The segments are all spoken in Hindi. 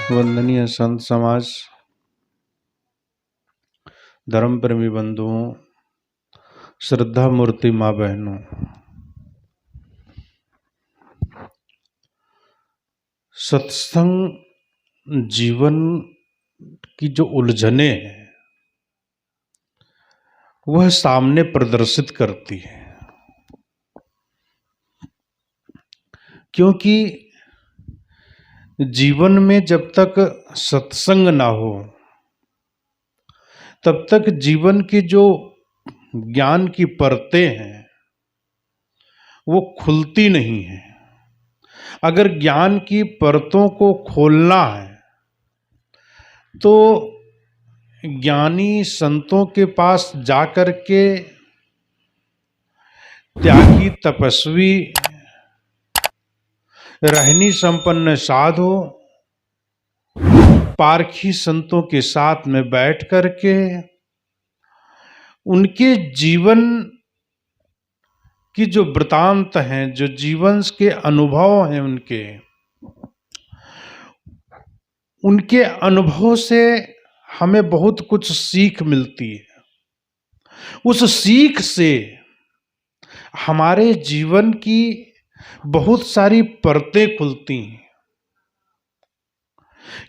वंदनीय संत समाज, धर्म प्रेमी बंधुओं, श्रद्धा मूर्ति माँ बहनों, सत्संग जीवन की जो उलझने हैं वह सामने प्रदर्शित करती है, क्योंकि जीवन में जब तक सत्संग ना हो तब तक जीवन की जो ज्ञान की परतें हैं वो खुलती नहीं है। अगर ज्ञान की परतों को खोलना है तो ज्ञानी संतों के पास जाकर के त्यागी तपस्वी रहनी संपन्न साधु पारखी संतों के साथ में बैठ करके उनके जीवन की जो वृतांत हैं, जो जीवन के अनुभव हैं, उनके अनुभव से हमें बहुत कुछ सीख मिलती है। उस सीख से हमारे जीवन की बहुत सारी परतें खुलती हैं,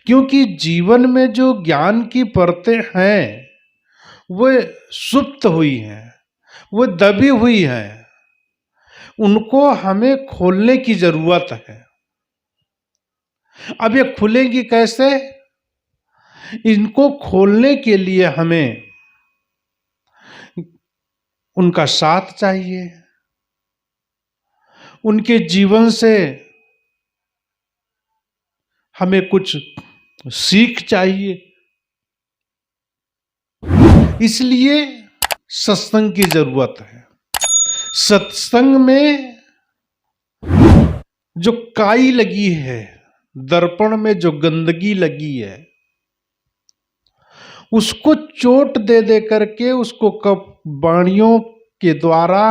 क्योंकि जीवन में जो ज्ञान की परतें हैं वो सुप्त हुई हैं, वो दबी हुई हैं, उनको हमें खोलने की जरूरत है। अब ये खुलेंगी कैसे? इनको खोलने के लिए हमें उनका साथ चाहिए, उनके जीवन से हमें कुछ सीख चाहिए। इसलिए सत्संग की जरूरत है। सत्संग में जो काई लगी है, दर्पण में जो गंदगी लगी है, उसको चोट दे दे करके उसको वाणियों के द्वारा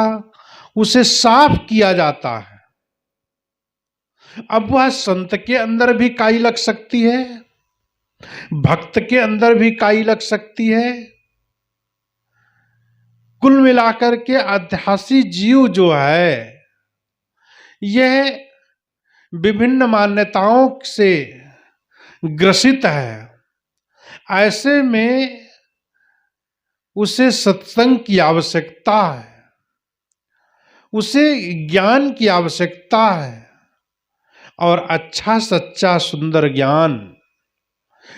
उसे साफ किया जाता है। अब वह संत के अंदर भी काई लग सकती है, भक्त के अंदर भी काई लग सकती है। कुल मिलाकर के आध्यासी जीव जो है यह विभिन्न मान्यताओं से ग्रसित है। ऐसे में उसे सत्संग की आवश्यकता है, उसे ज्ञान की आवश्यकता है, और अच्छा सच्चा सुंदर ज्ञान,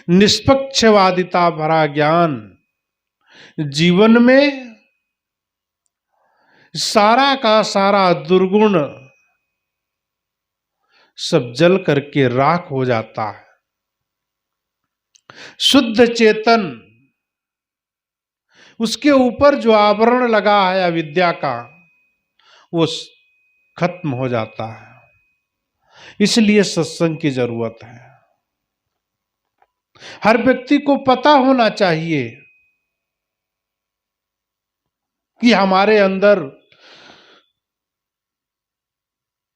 निष्पक्षवादिता भरा ज्ञान जीवन में सारा का सारा दुर्गुण सब जल करके राख हो जाता है। शुद्ध चेतन, उसके ऊपर जो आवरण लगा है अविद्या का, वो खत्म हो जाता है। इसलिए सत्संग की जरूरत है। हर व्यक्ति को पता होना चाहिए कि हमारे अंदर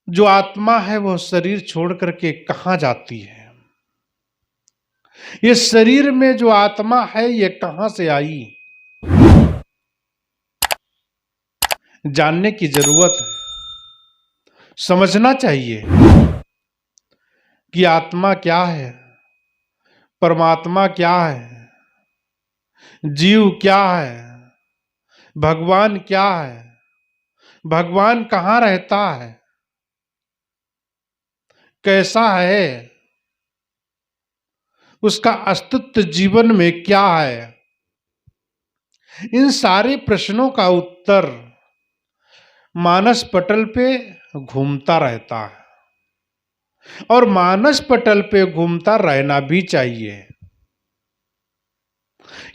जो आत्मा है वह शरीर छोड़ करके कहां जाती है। ये शरीर में जो आत्मा है ये कहां से आई, जानने की जरूरत है। समझना चाहिए कि आत्मा क्या है, परमात्मा क्या है, जीव क्या है, भगवान क्या है, भगवान कहां रहता है, कैसा है, उसका अस्तित्व जीवन में क्या है। इन सारे प्रश्नों का उत्तर मानस पटल पे घूमता रहता है, और मानस पटल पे घूमता रहना भी चाहिए,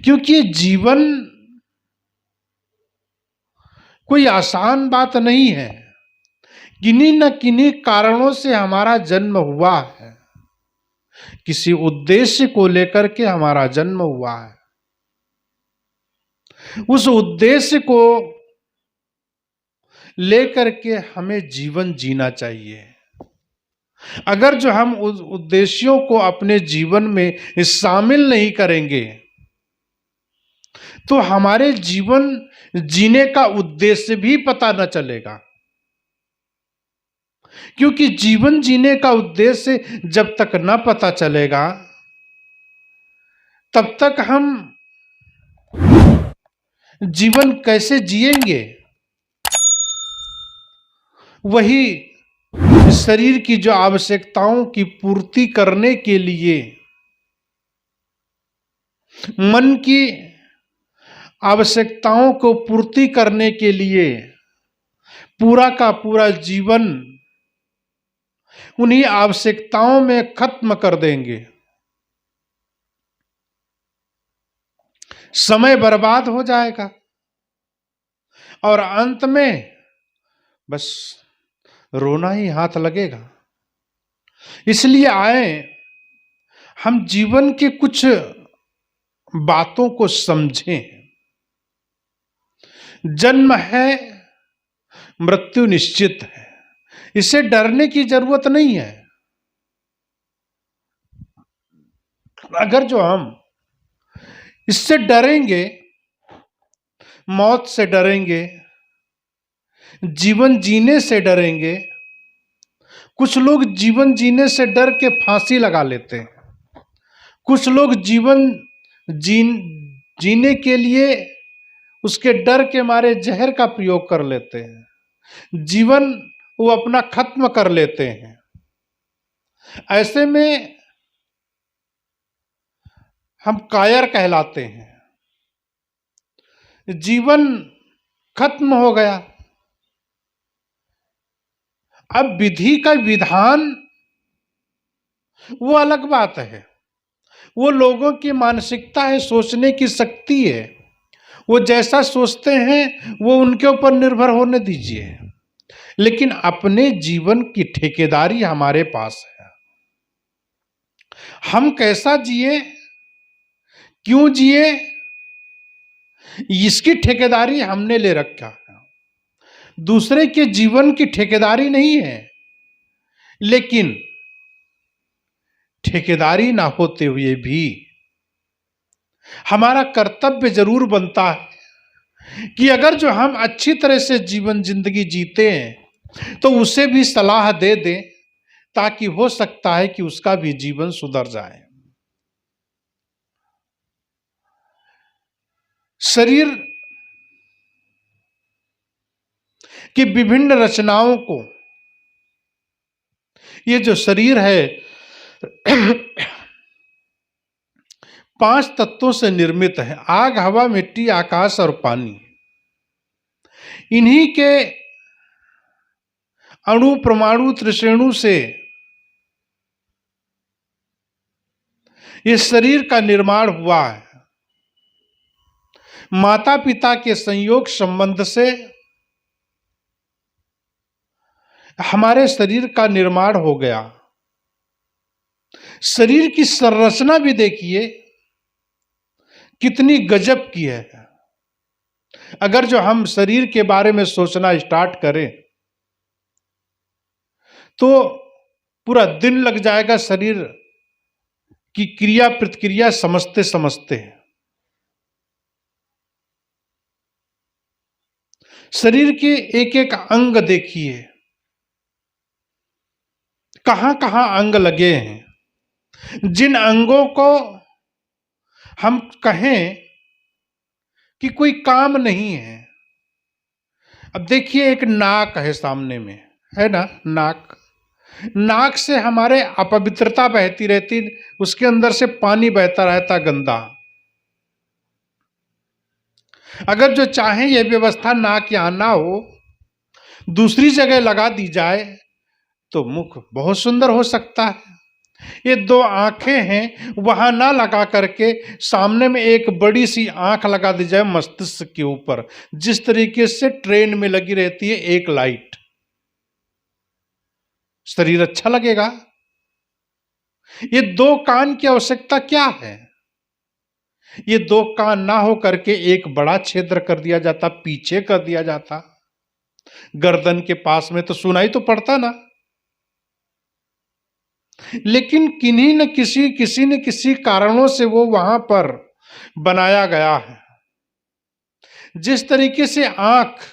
क्योंकि जीवन कोई आसान बात नहीं है। किन्हीं न किन्हीं कारणों से हमारा जन्म हुआ है, किसी उद्देश्य को लेकर के हमारा जन्म हुआ है। उस उद्देश्य को लेकर के हमें जीवन जीना चाहिए। अगर जो हम उस उद्देश्यों को अपने जीवन में शामिल नहीं करेंगे तो हमारे जीवन जीने का उद्देश्य भी पता न चलेगा। क्योंकि जीवन जीने का उद्देश्य जब तक न पता चलेगा तब तक हम जीवन कैसे जिएंगे। वही शरीर की जो आवश्यकताओं की पूर्ति करने के लिए, मन की आवश्यकताओं को पूर्ति करने के लिए पूरा का पूरा जीवन उन्हीं आवश्यकताओं में खत्म कर देंगे, समय बर्बाद हो जाएगा और अंत में बस रोना ही हाथ लगेगा। इसलिए आए हम जीवन के कुछ बातों को समझें। जन्म है, मृत्यु निश्चित है, इससे डरने की जरूरत नहीं है। अगर जो हम इससे डरेंगे, मौत से डरेंगे, जीवन जीने से डरेंगे, कुछ लोग जीवन जीने से डर के फांसी लगा लेते हैं, कुछ लोग जीवन जीने के लिए उसके डर के मारे जहर का प्रयोग कर लेते हैं, जीवन वो अपना खत्म कर लेते हैं। ऐसे में हम कायर कहलाते हैं, जीवन खत्म हो गया। अब विधि का विधान वो अलग बात है, वो लोगों की मानसिकता है, सोचने की शक्ति है, वो जैसा सोचते हैं वो उनके ऊपर निर्भर होने दीजिए। लेकिन अपने जीवन की ठेकेदारी हमारे पास है। हम कैसा जिए, क्यों जिए, इसकी ठेकेदारी हमने ले रखा है। दूसरे के जीवन की ठेकेदारी नहीं है, लेकिन ठेकेदारी ना होते हुए भी हमारा कर्तव्य जरूर बनता है कि अगर जो हम अच्छी तरह से जीवन जिंदगी जीते हैं तो उसे भी सलाह दे दें, ताकि हो सकता है कि उसका भी जीवन सुधर जाए। शरीर की विभिन्न रचनाओं को, ये जो शरीर है 5 तत्वों से निर्मित है, आग, हवा, मिट्टी, आकाश और पानी। इन्हीं के अणु, परमाणु, त्रिशेणु से इस शरीर का निर्माण हुआ है। माता पिता के संयोग संबंध से हमारे शरीर का निर्माण हो गया। शरीर की संरचना भी देखिए कितनी गजब की है। अगर जो हम शरीर के बारे में सोचना स्टार्ट करें तो पूरा दिन लग जाएगा शरीर की क्रिया प्रतिक्रिया समझते समझते। शरीर के एक एक अंग देखिए, कहां कहां अंग लगे हैं। जिन अंगों को हम कहें कि कोई काम नहीं है, अब देखिए एक नाक है सामने में, है ना, नाक से हमारे अपवित्रता बहती रहती, उसके अंदर से पानी बहता रहता गंदा। अगर जो चाहे ये व्यवस्था नाक यहां ना हो, दूसरी जगह लगा दी जाए तो मुख बहुत सुंदर हो सकता है। ये 2 आंखें हैं, वहां ना लगा करके सामने में एक बड़ी सी आंख लगा दी जाए मस्तिष्क के ऊपर, जिस तरीके से ट्रेन में लगी रहती है एक लाइट, शरीर अच्छा लगेगा। ये 2 कान की आवश्यकता क्या है? ये 2 कान ना हो करके एक बड़ा छिद्र कर दिया जाता, पीछे कर दिया जाता, गर्दन के पास में, तो सुनाई तो पड़ता ना। लेकिन किसी न किसी कारणों से वो वहां पर बनाया गया है। जिस तरीके से आंख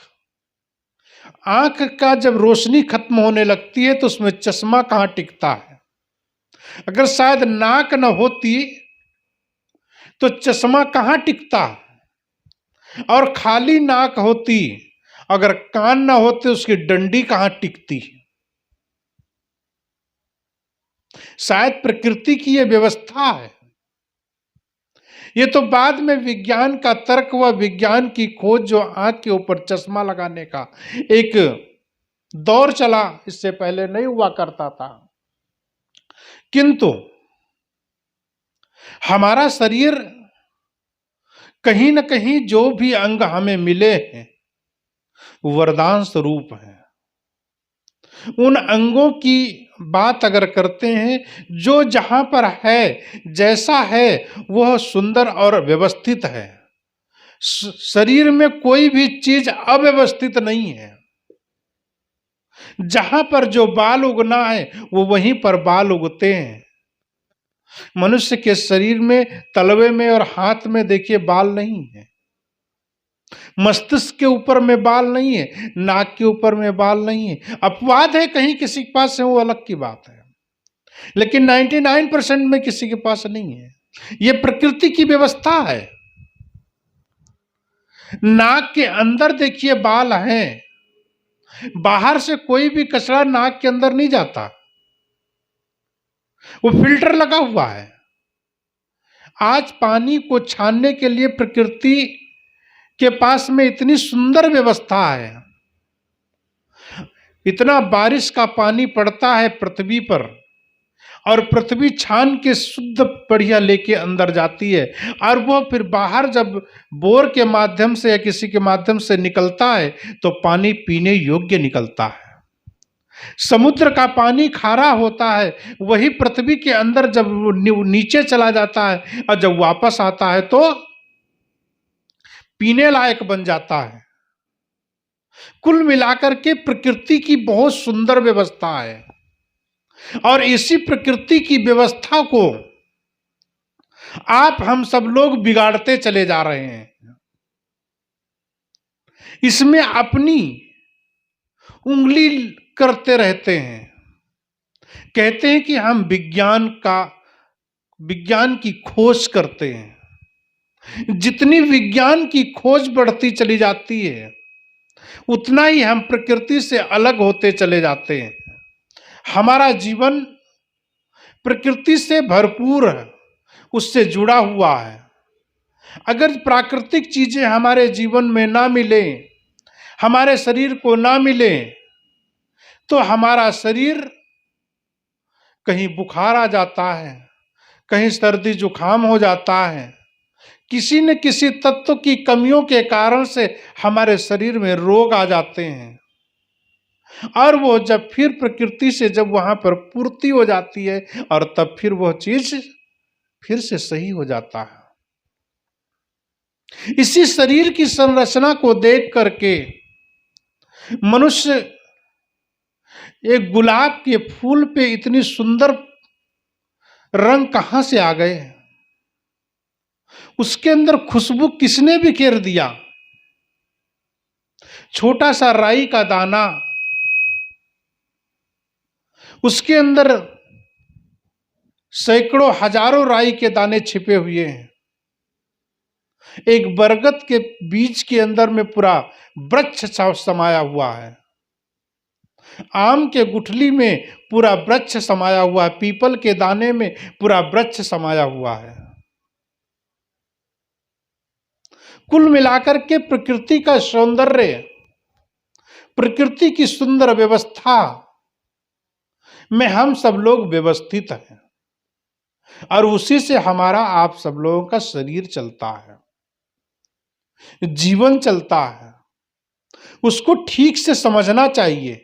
आंख का जब रोशनी खत्म होने लगती है तो उसमें चश्मा कहां टिकता है। अगर शायद नाक न होती तो चश्मा कहां टिकता, और खाली नाक होती, अगर कान ना होते उसकी डंडी कहां टिकती। शायद प्रकृति की यह व्यवस्था है। ये तो बाद में विज्ञान का तर्क व विज्ञान की खोज, जो आंख के ऊपर चश्मा लगाने का एक दौर चला, इससे पहले नहीं हुआ करता था। किंतु हमारा शरीर, कहीं न कहीं जो भी अंग हमें मिले हैं वरदान स्वरूप है। उन अंगों की बात अगर करते हैं, जो जहां पर है, जैसा है, वह सुंदर और व्यवस्थित है। शरीर में कोई भी चीज अव्यवस्थित नहीं है। जहां पर जो बाल उगना है वो वहीं पर बाल उगते हैं। मनुष्य के शरीर में तलवे में और हाथ में देखिए बाल नहीं है, मस्तिष्क के ऊपर में बाल नहीं है, नाक के ऊपर में बाल नहीं है। अपवाद है कहीं किसी के पास है, वो अलग की बात है, लेकिन 99% में किसी के पास नहीं है। ये प्रकृति की व्यवस्था है। नाक के अंदर देखिए बाल हैं, बाहर से कोई भी कचरा नाक के अंदर नहीं जाता, वो फिल्टर लगा हुआ है। आज पानी को छानने के लिए प्रकृति के पास में इतनी सुंदर व्यवस्था है। इतना बारिश का पानी पड़ता है पृथ्वी पर, और पृथ्वी छान के शुद्ध बढ़िया लेके अंदर जाती है, और वो फिर बाहर जब बोर के माध्यम से या किसी के माध्यम से निकलता है तो पानी पीने योग्य निकलता है। समुद्र का पानी खारा होता है, वही पृथ्वी के अंदर जब नीचे चला जाता है और जब वापस आता है तो पीने लायक बन जाता है। कुल मिलाकर के प्रकृति की बहुत सुंदर व्यवस्था है, और इसी प्रकृति की व्यवस्था को आप हम सब लोग बिगाड़ते चले जा रहे हैं। इसमें अपनी उंगली करते रहते हैं। कहते हैं कि हम विज्ञान की खोज करते हैं। जितनी विज्ञान की खोज बढ़ती चली जाती है, उतना ही हम प्रकृति से अलग होते चले जाते हैं। हमारा जीवन प्रकृति से भरपूर है, उससे जुड़ा हुआ है। अगर प्राकृतिक चीजें हमारे जीवन में ना मिले, हमारे शरीर को ना मिले, तो हमारा शरीर कहीं बुखार आ जाता है, कहीं सर्दी जुकाम हो जाता है। किसी न किसी तत्व की कमियों के कारण से हमारे शरीर में रोग आ जाते हैं, और वो जब फिर प्रकृति से जब वहां पर पूर्ति हो जाती है, और तब फिर वह चीज फिर से सही हो जाता है। इसी शरीर की संरचना को देख करके मनुष्य एक गुलाब के फूल पे इतनी सुंदर रंग कहां से आ गए, उसके अंदर खुशबू किसने बिखेर दिया। छोटा सा राई का दाना, उसके अंदर सैकड़ों हजारों राई के दाने छिपे हुए हैं। एक बरगद के बीज के अंदर में पूरा वृक्ष समाया हुआ है। आम के गुठली में पूरा वृक्ष समाया हुआ है, पीपल के दाने में पूरा वृक्ष समाया हुआ है। कुल मिलाकर के प्रकृति का सौंदर्य, प्रकृति की सुंदर व्यवस्था में हम सब लोग व्यवस्थित हैं, और उसी से हमारा आप सब लोगों का शरीर चलता है, जीवन चलता है। उसको ठीक से समझना चाहिए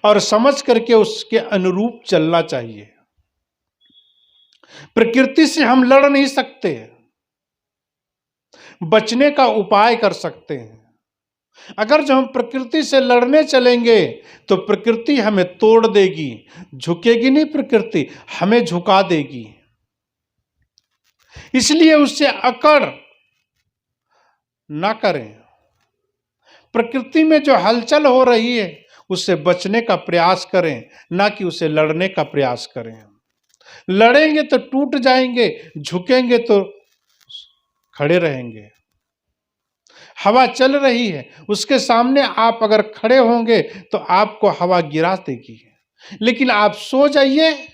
और समझ करके उसके अनुरूप चलना चाहिए। प्रकृति से हम लड़ नहीं सकते, बचने का उपाय कर सकते हैं। अगर जो हम प्रकृति से लड़ने चलेंगे तो प्रकृति हमें तोड़ देगी, झुकेगी नहीं, प्रकृति हमें झुका देगी। इसलिए उससे अकड़ ना करें। प्रकृति में जो हलचल हो रही है उससे बचने का प्रयास करें, ना कि उसे लड़ने का प्रयास करें। लड़ेंगे तो टूट जाएंगे, झुकेंगे तो खड़े रहेंगे। हवा चल रही है, उसके सामने आप अगर खड़े होंगे तो आपको हवा गिरा देगी, लेकिन आप सो जाइए,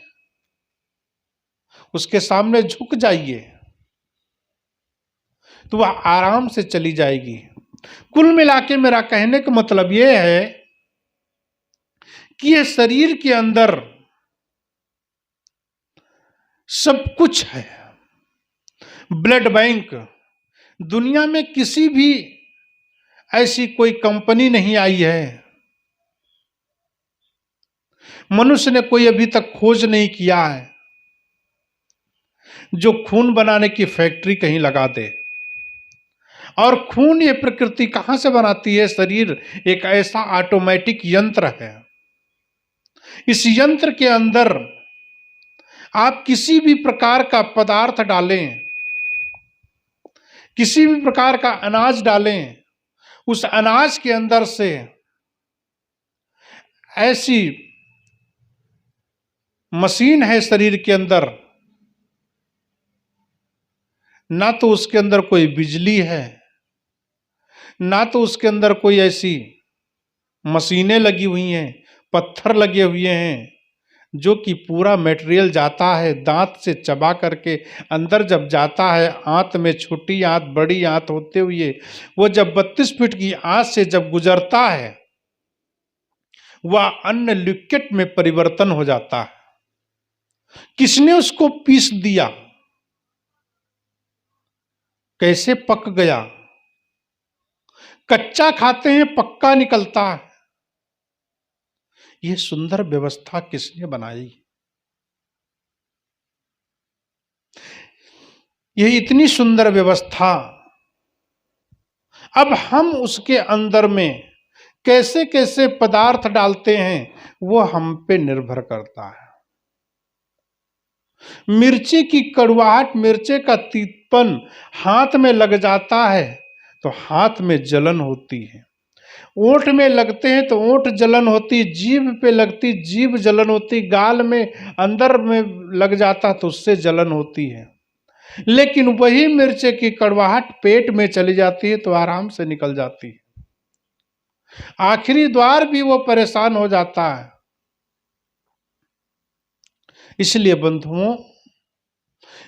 उसके सामने झुक जाइए तो वह आराम से चली जाएगी। कुल मिला के मेरा कहने का मतलब यह है कि यह शरीर के अंदर सब कुछ है। ब्लड बैंक, दुनिया में किसी भी ऐसी कोई कंपनी नहीं आई है, मनुष्य ने कोई अभी तक खोज नहीं किया है जो खून बनाने की फैक्ट्री कहीं लगा दे। और खून ये प्रकृति कहां से बनाती है? शरीर एक ऐसा ऑटोमेटिक यंत्र है। इस यंत्र के अंदर आप किसी भी प्रकार का पदार्थ डालें, किसी भी प्रकार का अनाज डालें, उस अनाज के अंदर से ऐसी मशीन है शरीर के अंदर, ना तो उसके अंदर कोई बिजली है, ना तो उसके अंदर कोई ऐसी मशीनें लगी हुई हैं, पत्थर लगे हुए हैं, जो कि पूरा मटेरियल जाता है दांत से चबा करके अंदर जब जाता है, आंत में छोटी आंत बड़ी आंत होते हुए वो जब 32 फीट की आंत से जब गुजरता है, वह अन्न लिक्विड में परिवर्तन हो जाता है। किसने उसको पीस दिया? कैसे पक गया? कच्चा खाते हैं, पक्का निकलता है। यह सुंदर व्यवस्था किसने बनाई? यह इतनी सुंदर व्यवस्था अब हम उसके अंदर में कैसे कैसे पदार्थ डालते हैं वो हम पे निर्भर करता है। मिर्ची की कड़वाहट, मिर्चे का तीतपन हाथ में लग जाता है तो हाथ में जलन होती है, ओंठ में लगते हैं तो ओंठ जलन होती, जीभ पे लगती जीभ जलन होती, गाल में अंदर में लग जाता तो उससे जलन होती है। लेकिन वही मिर्चे की कड़वाहट पेट में चली जाती है तो आराम से निकल जाती है, आखिरी द्वार भी वो परेशान हो जाता है। इसलिए बंधुओं,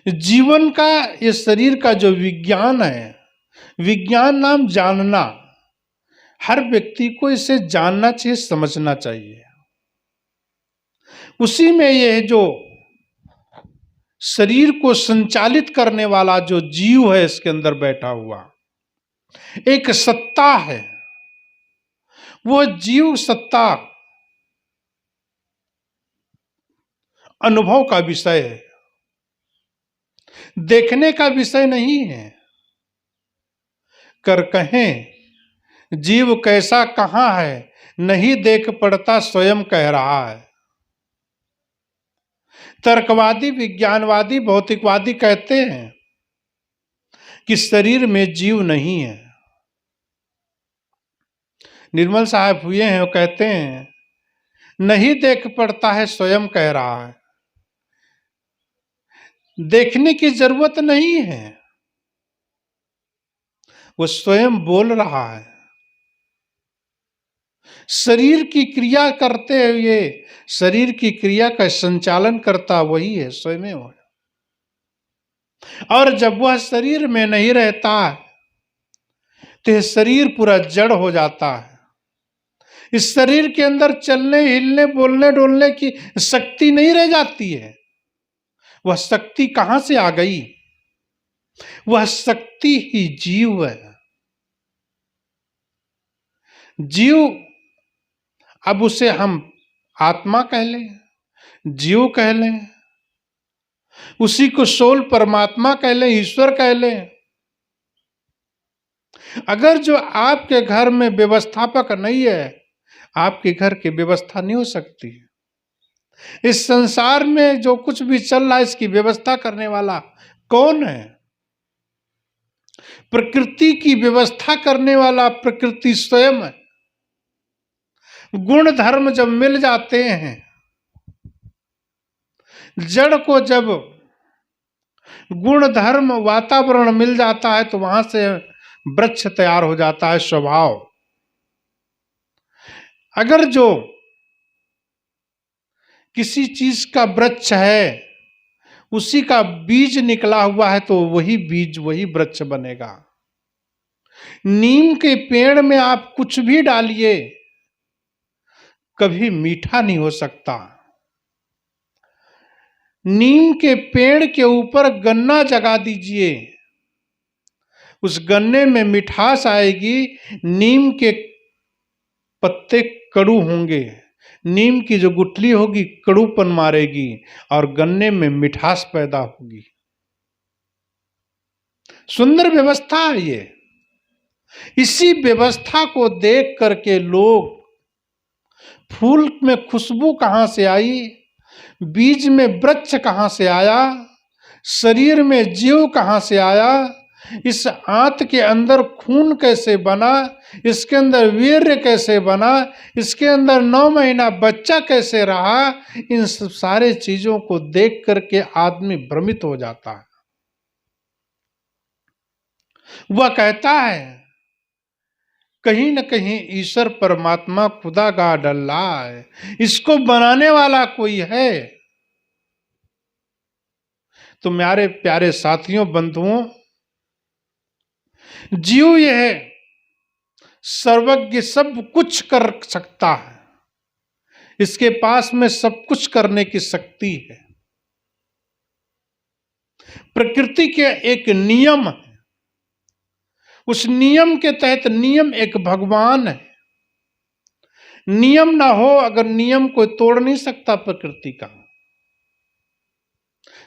जीवन का, ये शरीर का जो विज्ञान है, विज्ञान नाम जानना, हर व्यक्ति को इसे जानना चाहिए, समझना चाहिए। उसी में यह जो शरीर को संचालित करने वाला जो जीव है इसके अंदर बैठा हुआ एक सत्ता है, वो जीव सत्ता अनुभव का विषय है, देखने का विषय नहीं है। कर कहें जीव कैसा कहां है, नहीं देख पड़ता स्वयं कह रहा है। तर्कवादी, विज्ञानवादी, भौतिकवादी कहते हैं कि शरीर में जीव नहीं है। निर्मल साहब हुए हैं, वो कहते हैं नहीं देख पड़ता है स्वयं कह रहा है। देखने की जरूरत नहीं है, वो स्वयं बोल रहा है। शरीर की क्रिया करते हुए, शरीर की क्रिया का संचालन करता वही है, स्वयं है। और जब वह शरीर में नहीं रहता तो यह शरीर पूरा जड़ हो जाता है। इस शरीर के अंदर चलने, हिलने, बोलने, डोलने की शक्ति नहीं रह जाती है। वह शक्ति कहां से आ गई? वह शक्ति ही जीव है। जीव, अब उसे हम आत्मा कह लें, जीव कह लें, उसी को सोल परमात्मा कह लें, ईश्वर कह लें, अगर जो आपके घर में व्यवस्थापक नहीं है, आपके घर की व्यवस्था नहीं हो सकती। इस संसार में जो कुछ भी चल रहा है, इसकी व्यवस्था करने वाला कौन है? प्रकृति की व्यवस्था करने वाला प्रकृति स्वयं है। गुण धर्म जब मिल जाते हैं, जड़ को जब गुण धर्म वातावरण मिल जाता है, तो वहां से वृक्ष तैयार हो जाता है। स्वभाव, अगर जो किसी चीज का वृक्ष है, उसी का बीज निकला हुआ है, तो वही बीज वही वृक्ष बनेगा। नीम के पेड़ में आप कुछ भी डालिए, कभी मीठा नहीं हो सकता। नीम के पेड़ के ऊपर गन्ना जगा दीजिए, उस गन्ने में मिठास आएगी। नीम के पत्ते कड़ू होंगे, नीम की जो गुठली होगी कड़ूपन मारेगी, और गन्ने में मिठास पैदा होगी। सुंदर व्यवस्था है ये। इसी व्यवस्था को देख करके लोग, फूल में खुशबू कहां से आई, बीज में वृक्ष कहां से आया, शरीर में जीव कहां से आया, इस आंत के अंदर खून कैसे बना, इसके अंदर वीर्य कैसे बना, इसके अंदर 9 महीना बच्चा कैसे रहा, इन सब सारे चीजों को देख करके आदमी भ्रमित हो जाता है। वह कहता है कहीं न कहीं ईश्वर परमात्मा खुदा गा डल्ला है, इसको बनाने वाला कोई है। तो मेरे प्यारे साथियों, बंधुओं, जीव यह सर्वज्ञ सब कुछ कर सकता है, इसके पास में सब कुछ करने की शक्ति है। प्रकृति के एक नियम है, उस नियम के तहत नियम एक भगवान है। नियम ना हो, अगर नियम कोई तोड़ नहीं सकता प्रकृति का।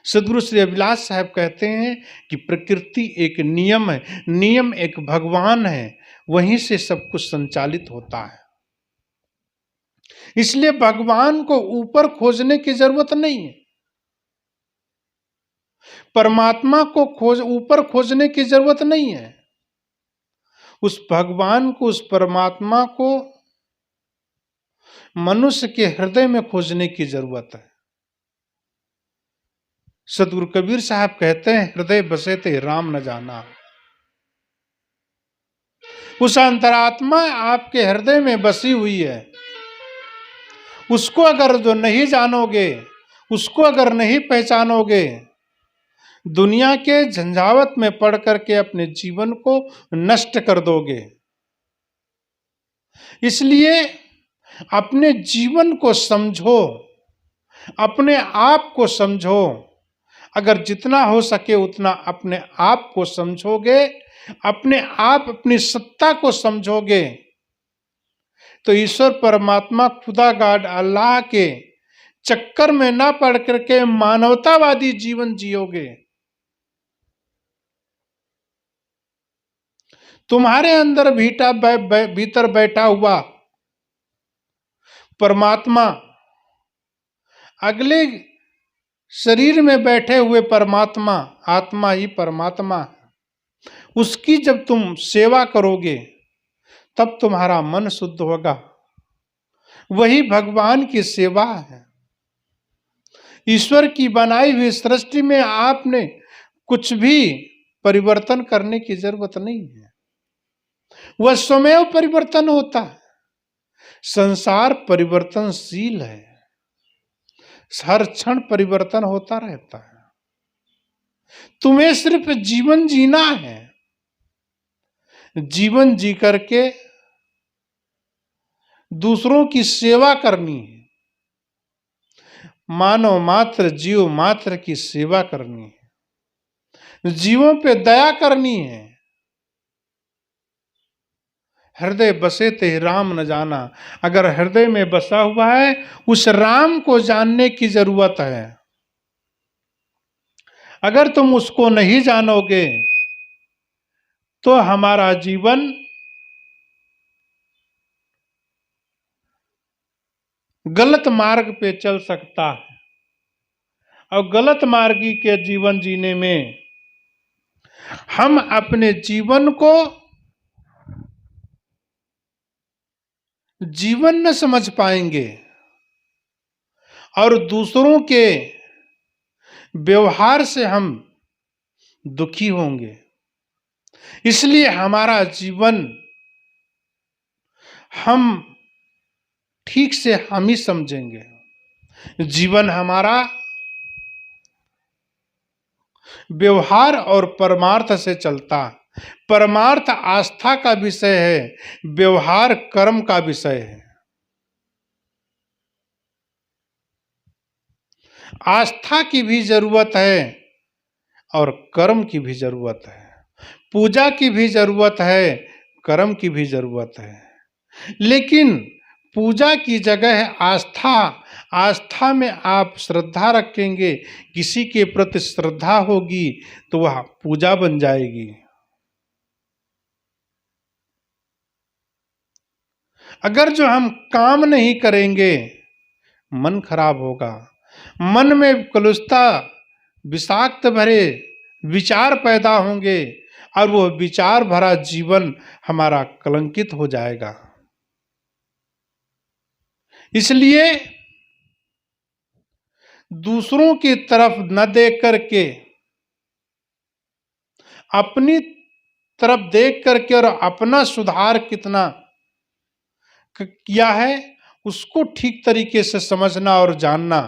सदगुरु श्री अभिलाष साहब कहते हैं कि प्रकृति एक नियम है, नियम एक भगवान है, वहीं से सब कुछ संचालित होता है। इसलिए भगवान को ऊपर खोजने की जरूरत नहीं है, परमात्मा को ऊपर खोजने की जरूरत नहीं है। उस भगवान को, उस परमात्मा को मनुष्य के हृदय में खोजने की जरूरत है। सदगुरु कबीर साहब कहते हैं, हृदय बसे ते राम न जाना। उस अंतरात्मा आपके हृदय में बसी हुई है, उसको अगर जो नहीं जानोगे, उसको अगर नहीं पहचानोगे, दुनिया के झंझावत में पड़ करके अपने जीवन को नष्ट कर दोगे। इसलिए अपने जीवन को समझो, अपने आप को समझो। अगर जितना हो सके उतना अपने आप को समझोगे, अपने आप अपनी सत्ता को समझोगे, तो ईश्वर परमात्मा खुदा गॉड अल्लाह के चक्कर में ना पड़ करके मानवतावादी जीवन जियोगे। तुम्हारे अंदर भीतर बैठा हुआ परमात्मा, अगले शरीर में बैठे हुए परमात्मा, आत्मा ही परमात्मा है। उसकी जब तुम सेवा करोगे, तब तुम्हारा मन शुद्ध होगा। वही भगवान की सेवा है। ईश्वर की बनाई हुई सृष्टि में आपने कुछ भी परिवर्तन करने की जरूरत नहीं है, वह स्वयं परिवर्तन होता है। संसार परिवर्तनशील है, हर क्षण परिवर्तन होता रहता है। तुम्हें सिर्फ जीवन जीना है, जीवन जी करके दूसरों की सेवा करनी है, मानव मात्र जीव मात्र की सेवा करनी है, जीवों पे दया करनी है। हृदय बसे ते राम न जाना। अगर हृदय में बसा हुआ है, उस राम को जानने की जरूरत है। अगर तुम उसको नहीं जानोगे, तो हमारा जीवन गलत मार्ग पे चल सकता है। और गलत मार्गी के जीवन जीने में हम अपने जीवन को जीवन न समझ पाएंगे और दूसरों के व्यवहार से हम दुखी होंगे। इसलिए हमारा जीवन हम ठीक से हम ही समझेंगे। जीवन हमारा व्यवहार और परमार्थ से चलता है। परमार्थ आस्था का विषय है, व्यवहार कर्म का विषय है। आस्था की भी जरूरत है और कर्म की भी जरूरत है। पूजा की भी जरूरत है, कर्म की भी जरूरत है। लेकिन पूजा की जगह है आस्था। आस्था में आप श्रद्धा रखेंगे, किसी के प्रति श्रद्धा होगी तो वह पूजा बन जाएगी। अगर जो हम काम नहीं करेंगे, मन खराब होगा। मन में कलुषता, विषाक्त भरे विचार पैदा होंगे और वो विचार भरा जीवन हमारा कलंकित हो जाएगा। इसलिए दूसरों की तरफ न देख करके अपनी तरफ देख करके और अपना सुधार कितना किया है उसको ठीक तरीके से समझना और जानना।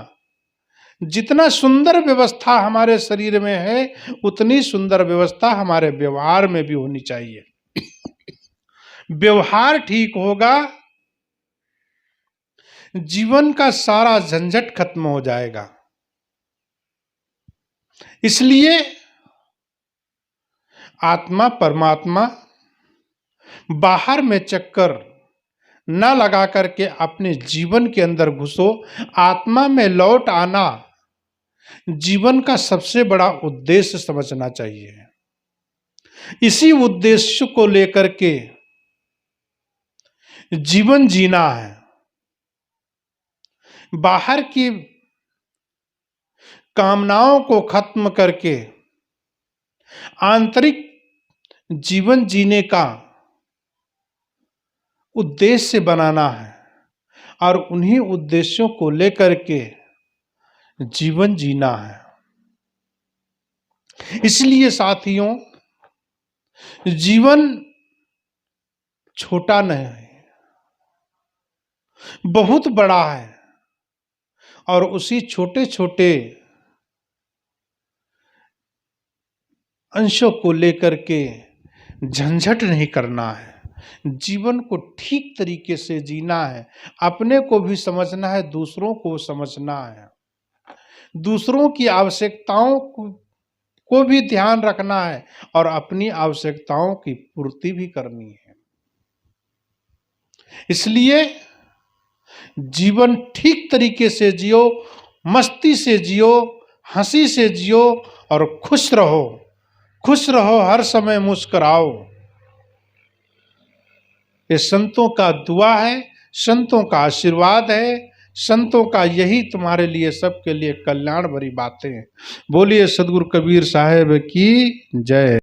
जितना सुंदर व्यवस्था हमारे शरीर में है उतनी सुंदर व्यवस्था हमारे व्यवहार में भी होनी चाहिए। व्यवहार ठीक होगा, जीवन का सारा झंझट खत्म हो जाएगा। इसलिए आत्मा परमात्मा बाहर में चक्कर न लगा करके अपने जीवन के अंदर घुसो। आत्मा में लौट आना जीवन का सबसे बड़ा उद्देश्य समझना चाहिए। इसी उद्देश्य को लेकर के जीवन जीना है। बाहर की कामनाओं को खत्म करके आंतरिक जीवन जीने का उद्देश्य बनाना है और उन्हीं उद्देश्यों को लेकर के जीवन जीना है। इसलिए साथियों, जीवन छोटा नहीं है, बहुत बड़ा है और उसी छोटे छोटे अंशों को लेकर के झंझट नहीं करना है। जीवन को ठीक तरीके से जीना है। अपने को भी समझना है, दूसरों को समझना है। दूसरों की आवश्यकताओं को भी ध्यान रखना है और अपनी आवश्यकताओं की पूर्ति भी करनी है। इसलिए जीवन ठीक तरीके से जियो, मस्ती से जियो, हंसी से जियो और खुश रहो। खुश रहो, हर समय मुस्कुराओ। ये संतों का दुआ है, संतों का आशीर्वाद है, संतों का यही तुम्हारे लिए सबके लिए कल्याण भरी बातें हैं। बोलिए सदगुरु कबीर साहब की जय।